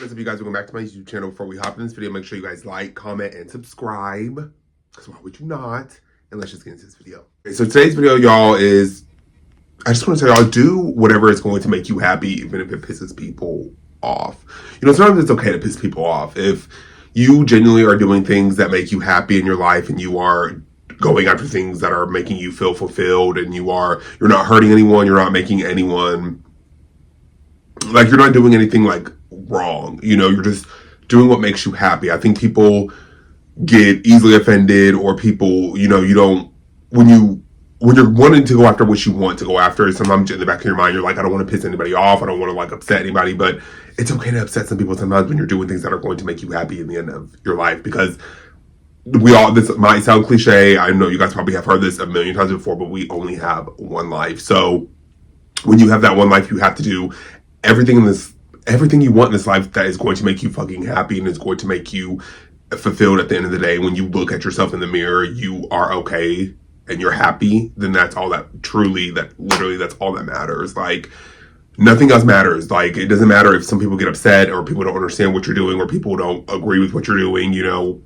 If you guys are going back to my YouTube channel, before we hop in this video, make sure you guys like, comment, and subscribe. Because why would you not? And let's just get into this video. Okay, so today's video, y'all, is I just want to tell y'all, do whatever is going to make you happy, even if it pisses people off. You know, sometimes it's okay to piss people off. If you genuinely are doing things that make you happy in your life, and you are going after things that are making you feel fulfilled, and you're not hurting anyone, you're not making anyone, like, you're not doing anything like wrong, you know, you're just doing what makes you happy. I think people get easily offended, or people, you know, when you're wanting to go after what you want to go after, sometimes in the back of your mind, you're like, I don't want to piss anybody off. I don't want to like upset anybody, but it's okay to upset some people sometimes when you're doing things that are going to make you happy in the end of your life, because this might sound cliche. I know you guys probably have heard this a million times before, but we only have one life. So when you have that one life, you have to do everything you want in this life that is going to make you fucking happy and is going to make you fulfilled at the end of the day. When you look at yourself in the mirror, you are okay and you're happy, then that's all that literally that's all that matters. Like, nothing else matters. Like, it doesn't matter if some people get upset or people don't understand what you're doing or people don't agree with what you're doing, you know.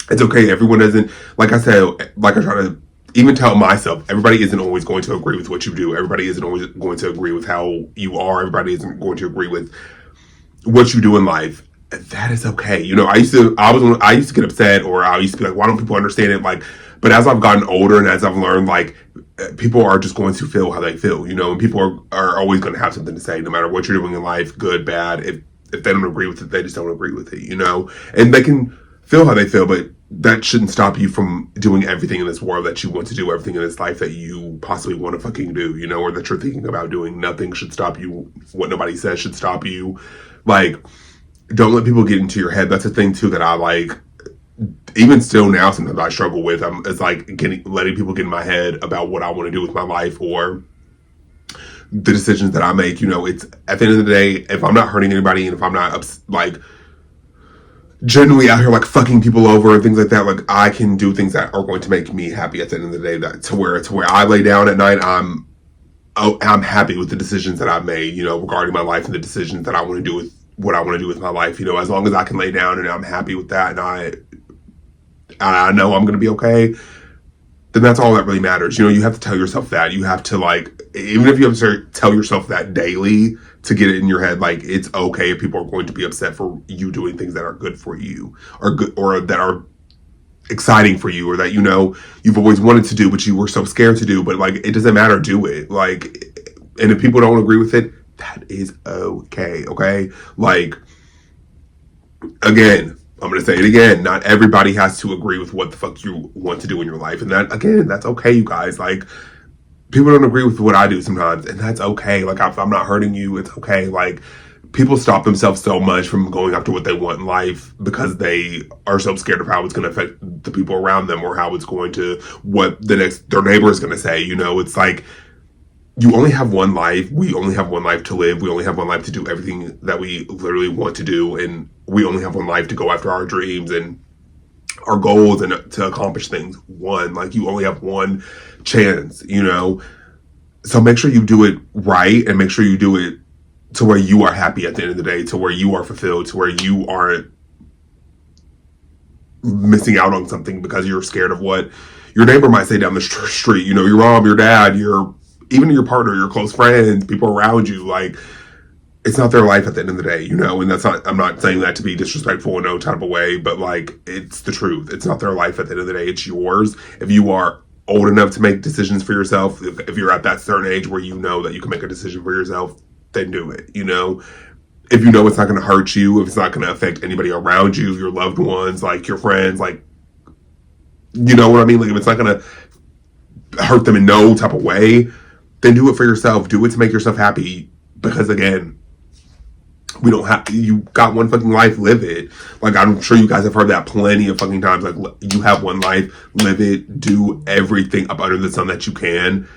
It's okay. Everyone doesn't, like I said, like I try to even tell myself, everybody isn't always going to agree with what you do. Everybody isn't always going to agree with how you are. Everybody isn't going to agree with what you do in life. That is okay. You know, I used to get upset, or I used to be like, why don't people understand it? Like, but as I've gotten older and as I've learned, like, people are just going to feel how they feel, you know, and people are always going to have something to say, no matter what you're doing in life, good, bad. If they don't agree with it, they just don't agree with it, you know, and they can feel how they feel, but that shouldn't stop you from doing everything in this world that you want to do, everything in this life that you possibly want to fucking do, you know, or that you're thinking about doing. Nothing should stop you. What nobody says should stop you. Like, don't let people get into your head. That's a thing too that I like, even still now, sometimes I struggle with. It's like letting people get in my head about what I want to do with my life or the decisions that I make. You know, it's at the end of the day, if I'm not hurting anybody and if I'm not like genuinely out here like fucking people over and things like that, like, I can do things that are going to make me happy at the end of the day, that to where I lay down at night, I'm happy with the decisions that I've made, you know, regarding my life and the decisions that I want to do with what I want to do with my life. You know, as long as I can lay down and I'm happy with that, and I know I'm going to be okay, then that's all that really matters. You know, you have to tell yourself that. You have to, like, even if you have to tell yourself that daily to get it in your head, like, it's okay if people are going to be upset for you doing things that are good for you, or good, or that are exciting for you, or that, you know, you've always wanted to do but you were so scared to do. But, like, it doesn't matter, do it. Like, and if people don't agree with it, that is okay. Like, again, I'm going to say it again, not everybody has to agree with what the fuck you want to do in your life. And that, again, that's okay, you guys. Like, people don't agree with what I do sometimes, and that's okay. Like, if I'm not hurting you, it's okay. Like, people stop themselves so much from going after what they want in life because they are so scared of how it's going to affect the people around them, or how it's going to, what their neighbor is going to say. You know, it's like, you only have one life. We only have one life to live. We only have one life to do everything that we literally want to do. And we only have one life to go after our dreams and our goals and to accomplish things. One, like, you only have one chance, you know? So make sure you do it right, and make sure you do it to where you are happy at the end of the day, to where you are fulfilled, to where you aren't missing out on something because you're scared of what your neighbor might say down the street. You know, your mom, your dad, even your partner, your close friends, people around you. Like, it's not their life at the end of the day, you know, and I'm not saying that to be disrespectful in no type of way, but, like, it's the truth. It's not their life at the end of the day. It's yours. If you are old enough to make decisions for yourself, if you're at that certain age where you know that you can make a decision for yourself, then do it, you know. If you know it's not going to hurt you, if it's not going to affect anybody around you, your loved ones, like your friends, like, you know what I mean? Like, if it's not going to hurt them in no type of way, then do it for yourself. Do it to make yourself happy. Because, again, you got one fucking life, live it. Like, I'm sure you guys have heard that plenty of fucking times. Like, you have one life, live it, do everything up under the sun that you can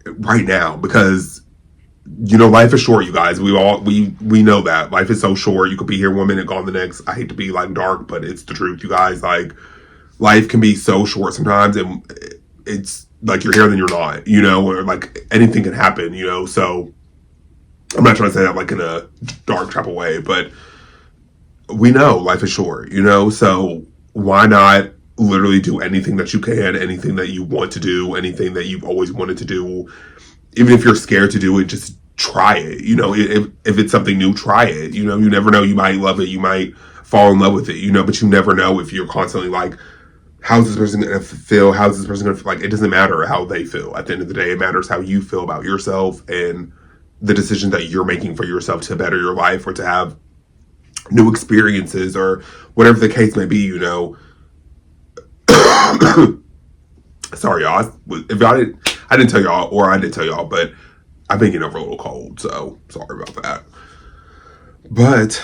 right now. Because, you know, life is short, you guys. We know that. Life is so short. You could be here one minute, gone the next. I hate to be, like, dark, but it's the truth, you guys. Like, life can be so short sometimes, and it's like you're here then you're not, you know, or like anything can happen, you know. So I'm not trying to say that like in a dark type of way, but we know life is short, you know, so why not literally do anything that you can, anything that you want to do, anything that you've always wanted to do, even if you're scared to do it, just try it. You know, if it's something new, try it. You know, you never know. You might love it. You might fall in love with it. You know, but you never know if you're constantly like, how's this person gonna feel? How's this person gonna feel? Like, it doesn't matter how they feel. At the end of the day, it matters how you feel about yourself and the decision that you're making for yourself to better your life or to have new experiences or whatever the case may be. You know. Sorry, y'all. If y'all didn't, I didn't tell y'all, or I did tell y'all, but I've been getting over a little cold, so sorry about that. But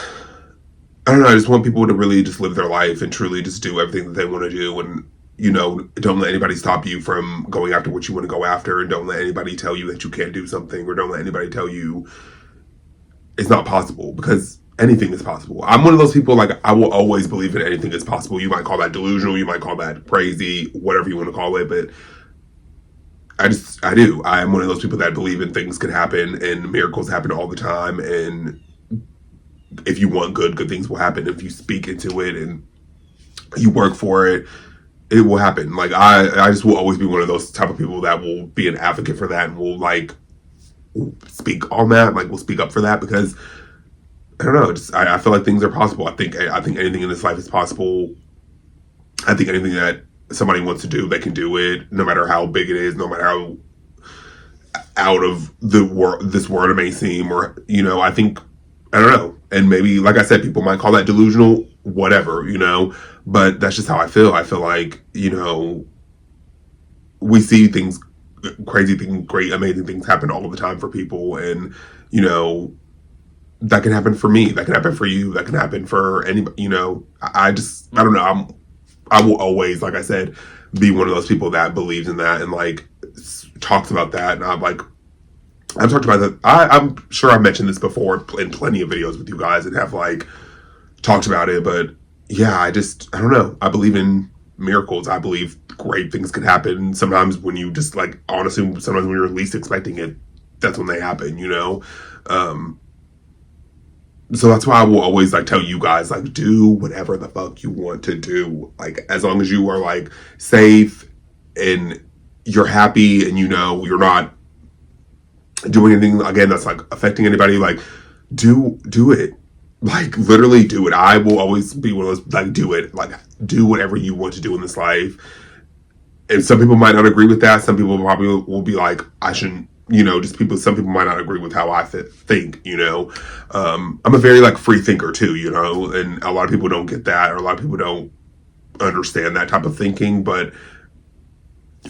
I don't know. I just want people to really just live their life and truly just do everything that they want to do, and you know, don't let anybody stop you from going after what you want to go after, and don't let anybody tell you that you can't do something, or don't let anybody tell you it's not possible, because anything is possible. I'm one of those people, like, I will always believe in anything is possible. You might call that delusional, you might call that crazy, whatever you want to call it, but I do. I'm one of those people that believe in things can happen and miracles happen all the time. And if you want good, good things will happen. If you speak into it and you work for it, it will happen. Like, I just will always be one of those type of people that will be an advocate for that and will like speak on that, like will speak up for that, because I don't know. I feel like things are possible. I think anything in this life is possible. I think anything that somebody wants to do, they can do it, no matter how big it is, no matter how out of this world it may seem, or you know, I think, I don't know, and maybe, like I said, people might call that delusional, whatever, you know, but that's just how I feel. I feel like, you know, we see things, crazy things, great, amazing things happen all the time for people, and you know, that can happen for me, that can happen for you, that can happen for anybody, you know. I don't know. I will always, like I said, be one of those people that believes in that and like talks about that. And I've talked about that. I'm sure I've mentioned this before in plenty of videos with you guys and have like talked about it. But yeah, I don't know. I believe in miracles. I believe great things can happen. Sometimes when you just like, honestly, sometimes when you're least expecting it, that's when they happen, you know? So that's why I will always like tell you guys, like, do whatever the fuck you want to do. Like, as long as you are like safe and you're happy and you know you're not doing anything again that's like affecting anybody, like do it. Like, literally do it. I will always be one of those, like, do it. Like, do whatever you want to do in this life. And some people might not agree with that. Some people probably will be like, I shouldn't, you know, some people might not agree with how I think, you know. I'm a very like free thinker too, you know, and a lot of people don't get that, or a lot of people don't understand that type of thinking, but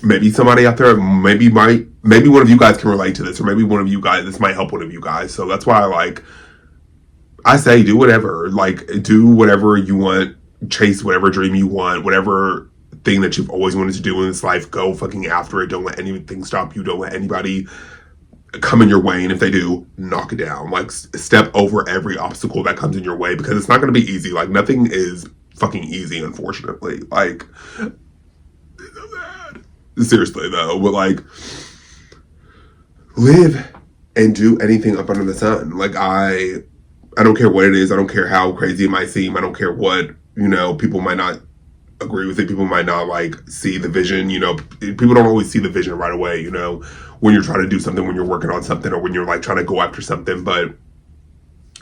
maybe somebody out there maybe one of you guys can relate to this, or maybe one of you guys, this might help one of you guys. So that's why I say do whatever, like do whatever you want, chase whatever dream you want, whatever thing that you've always wanted to do in this life, go fucking after it. Don't let anything stop you. Don't let anybody come in your way, and if they do, knock it down. Like, step over every obstacle that comes in your way, because it's not going to be easy. Like, nothing is fucking easy, unfortunately. Like, it's so sad. Seriously though, but like, live and do anything up under the sun. Like, I don't care what it is. I don't care how crazy it might seem. I don't care what, you know, people might not agree with it. People might not like see the vision, you know. People don't always see the vision right away, you know, when you're trying to do something, when you're working on something, or when you're like trying to go after something. But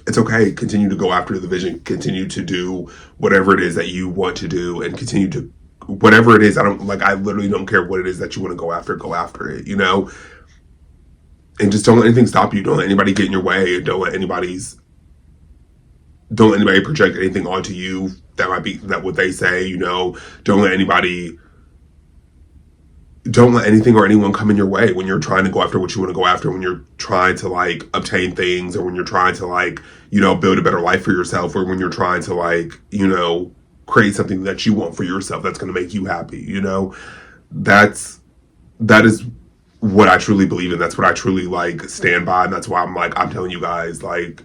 it's okay. Continue to go after the vision. Continue to do whatever it is that you want to do, and continue to, whatever it is. I literally don't care what it is that you want to go after it, you know. And just don't let anything stop you. Don't let anybody get in your way. Don't let anybody project anything onto you that might be that what they say, you know. Don't let anything or anyone come in your way when you're trying to go after what you want to go after, when you're trying to like obtain things, or when you're trying to like, you know, build a better life for yourself, or when you're trying to like, you know, create something that you want for yourself that's going to make you happy, you know. That is what I truly believe in. That's what I truly like stand by, and that's why I'm telling you guys, like,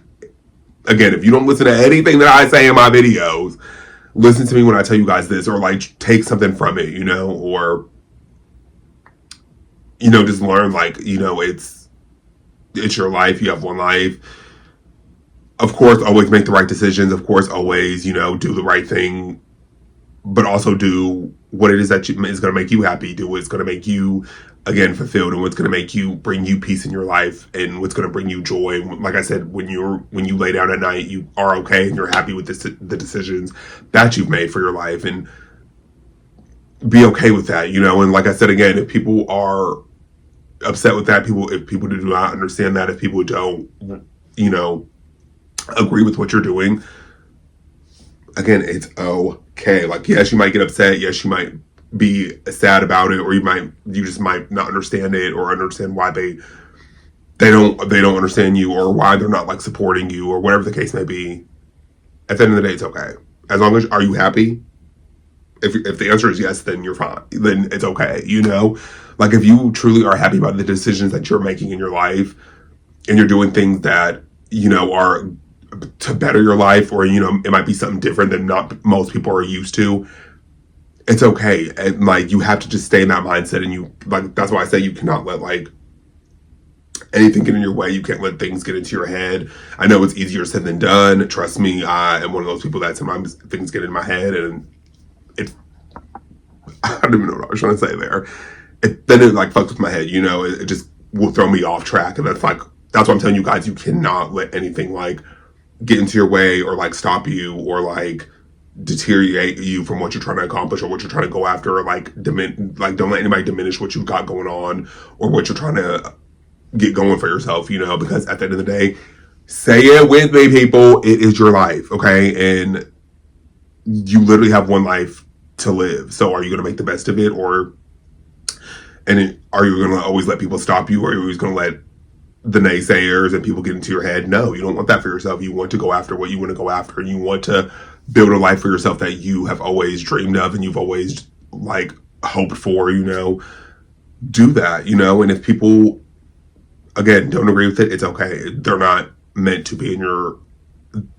again, if you don't listen to anything that I say in my videos, listen to me when I tell you guys this, or like take something from it, you know, or, you know, just learn, like, you know, it's your life. You have one life. of course, always make the right decisions. Of course, always, you know, do the right thing, but also do what it is that is going to make you happy. Do what's going to make you, again, fulfilled, and what's going to make you, bring you peace in your life, and what's going to bring you joy. Like I said, when you lay down at night, you are okay and you're happy with the decisions that you've made for your life, and be okay with that, you know. And like I said, again, if people are upset with that, if people do not understand that, if people don't, you know, agree with what you're doing, again, it's okay. Like, yes, you might get upset. Yes, you might be sad about it, or you just might not understand it, or understand why they don't understand you, or why they're not like supporting you, or whatever the case may be. At the end of the day, it's okay. As long as, are you happy? If the answer is yes, then you're fine. Then it's okay, you know? Like, if you truly are happy about the decisions that you're making in your life, and you're doing things that, you know, are to better your life, or, you know, it might be something different than not most people are used to, it's okay. And like, you have to just stay in that mindset, and you, like, that's why I say you cannot let like anything get in your way. You can't let things get into your head. I know it's easier said than done. Trust me, I am one of those people that sometimes things get in my head, and it's, I don't even know what I was trying to say there. Then it like fucks with my head, you know. It just will throw me off track, and that's what I'm telling you guys. You cannot let anything like get into your way, or like stop you, or like deteriorate you from what you're trying to accomplish, or what you're trying to go after, or like don't let anybody diminish what you've got going on, or what you're trying to get going for yourself, you know. Because at the end of the day, say it with me, people, it is your life, okay? And you literally have one life to live. So are you going to make the best of it, or are you going to always let people stop you, or are you always going to let the naysayers and people get into your head? No, you don't want that for yourself. You want to go after what you want to go after, and you want to build a life for yourself that you have always dreamed of, and you've always like hoped for, you know. Do that, you know. And if people, again, don't agree with it, it's okay. They're not meant to be in your,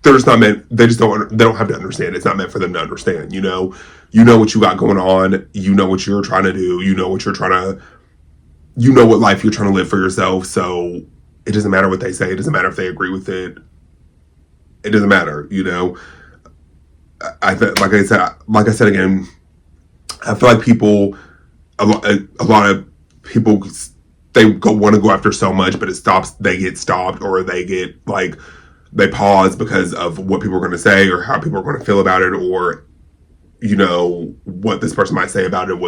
they're just not meant, they don't have to understand. It's not meant for them to understand, you know. You know what you got going on, you know what you're trying to do, you know what life you're trying to live for yourself. So it doesn't matter what they say. It doesn't matter if they agree with it. It doesn't matter, you know. Like I said again, I feel like people, a lot of people, they want to go after so much, but they get stopped, or they get like, they pause because of what people are going to say, or how people are going to feel about it, or, you know, what this person might say about it,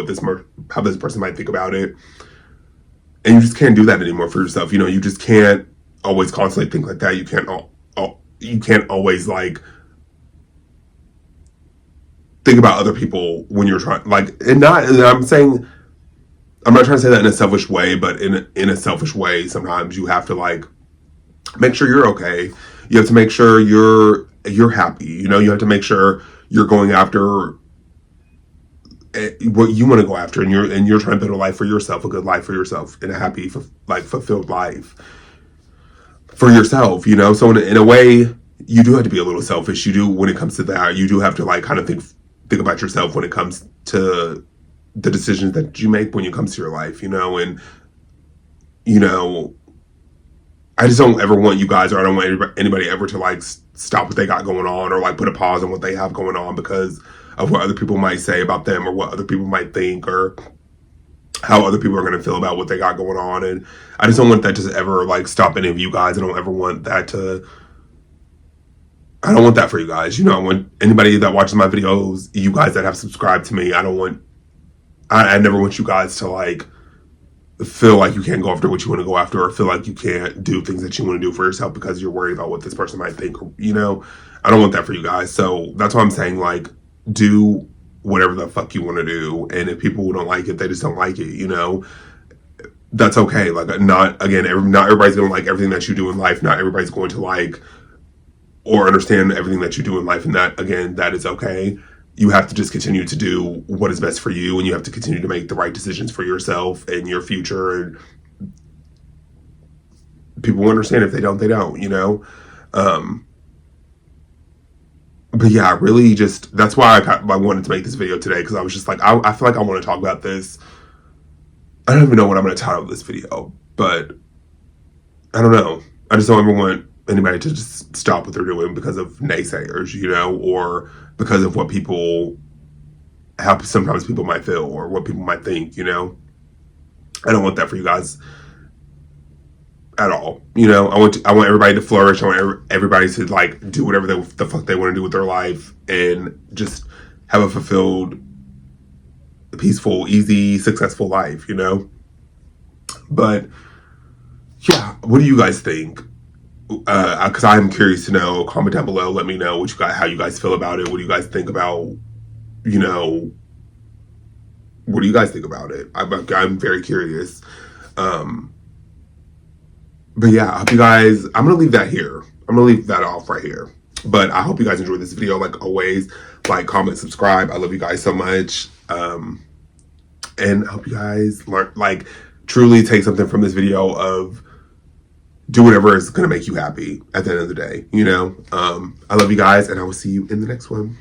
how this person might think about it. And you just can't do that anymore for yourself. You know, you just can't always constantly think like that. You can't always like think about other people when you're trying, like, and I'm not trying to say that in a selfish way, but in a selfish way, sometimes you have to like make sure you're okay. You have to make sure you're happy. You know, you have to make sure you're going after what you want to go after, and you're trying to build a life for yourself, a good life for yourself, and a happy, like, fulfilled life for yourself, you know. So in a way, you do have to be a little selfish. You do, when it comes to that. You do have to like kind of think about yourself when it comes to the decisions that you make when it comes to your life, you know. And, you know, I just don't ever want you guys, or I don't want anybody ever to like stop what they got going on, or like put a pause on what they have going on because of what other people might say about them, or what other people might think, or how other people are going to feel about what they got going on. And I just don't want that to ever like stop any of you guys. I don't ever want that I don't want that for you guys. You know, I want anybody that watches my videos, you guys that have subscribed to me, I never want you guys to like feel like you can't go after what you want to go after, or feel like you can't do things that you want to do for yourself because you're worried about what this person might think, you know. I don't want that for you guys. So that's why I'm saying, like, do whatever the fuck you want to do. And if people don't like it, they just don't like it, you know. That's okay. Like, not everybody's going to like everything that you do in life. Not everybody's going to like or understand everything that you do in life. And that, again, that is okay. You have to just continue to do what is best for you, and you have to continue to make the right decisions for yourself and your future. And people will understand. If they don't, they don't, you know. But yeah, really, just, that's why I wanted to make this video today, because I was just like, I feel like I want to talk about this. I don't even know what I'm going to title this video, but I don't know. I just don't ever want anybody to just stop what they're doing because of naysayers, you know, or because of what people, how sometimes people might feel or what people might think, you know. I don't want that for you guys at all. You know, I want everybody to flourish. I want everybody to like do whatever the fuck they want to do with their life and just have a fulfilled, peaceful, easy, successful life, you know. But yeah, what do you guys think? Because I'm curious to know. Comment down below. Let me know what you guys, how you guys feel about it. What do you guys think about, you know, what do you guys think about it? I'm very curious. But yeah, I hope you guys, I'm going to leave that here. I'm going to leave that off right here. But I hope you guys enjoyed this video. Like always, like, comment, subscribe. I love you guys so much. And I hope you guys learn, like, truly take something from this video of do whatever is going to make you happy at the end of the day, you know? I love you guys, and I will see you in the next one.